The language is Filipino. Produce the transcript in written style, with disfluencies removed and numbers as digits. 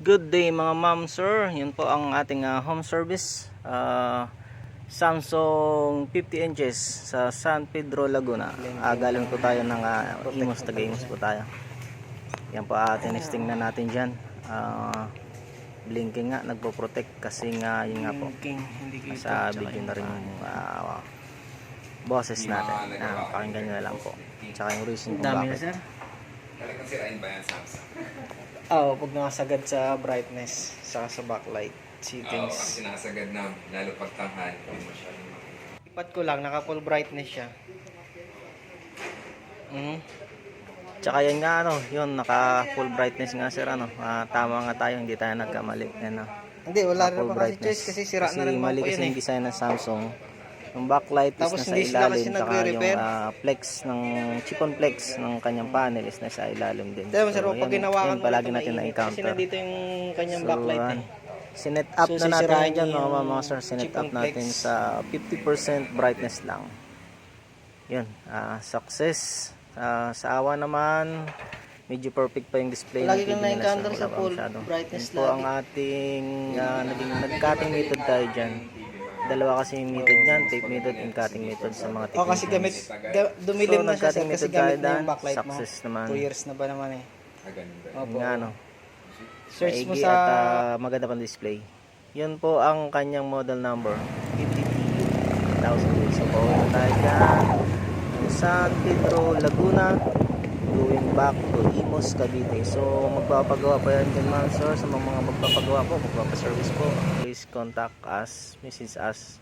Good day mga ma'am sir, yun po ang ating home service, Samsung 50 inches sa San Pedro, Laguna. Galing po tayo ng Imus, taga-Imus po tayo. Yan po, tinesting na natin dyan. Blinking nga, nagpo-protect kasi nga yun nga po, sa video na rin yung boses natin. Pakinggan nyo na lang po, tsaka yung reason kung bakit. Talagang sirain ba yan, Samsung? Oo, pag nakasagad sa brightness, saka sa backlight settings. Ang sinasagad na, lalo pag tanghal, hindi masyadong makikita. Ipat ko lang, naka full brightness siya. Tsaka yan nga yun, naka full brightness nga sir, tama nga tayo, hindi tayo nagkamali. Hindi, wala rin Full pa kasi choice kasi sira na rin mali po kasi yun yung design ng Samsung. Yung backlight is Tapos nasa hindi sila kasi ilalim, tsaka yung nagre-repair. flex ng chip-on flex ng kanyang panel is nasa ilalim din. Diba, sir, pag ginawakan yan palagi ito, natin mainit. na-encounter. Kasi nandito yung kanyang backlight eh. Sinet up So, na natin sisirain dyan, yung mga sir. Sinet up chip-on natin flex. sa 50% brightness lang. Yun, success. Sa awa naman, medyo perfect pa yung display. Lagi ng TV kang nila, na-encounter sir. sa Wala pa full masyado. brightness Yun po ang ating nag-cutting method tayo dyan. Dalawa kasi yung method niyan, tape method and cutting method sa mga technicians. Kasi dumilim na siya sir, kasi gamit na yung backlight mo. Success naman. 2 years na ba naman eh. Ganun ba? Opo. Nga Search mo maigi sa... at maganda pang display. Yun po ang kanyang model number, 50T1000. So pauwi tayo dyan San Pedro, Laguna, going back to Imus, Cavite. So magpapagawa pa yan din, man sir. Sa mga magpapagawa po, magpapaservice po, please contact us, message us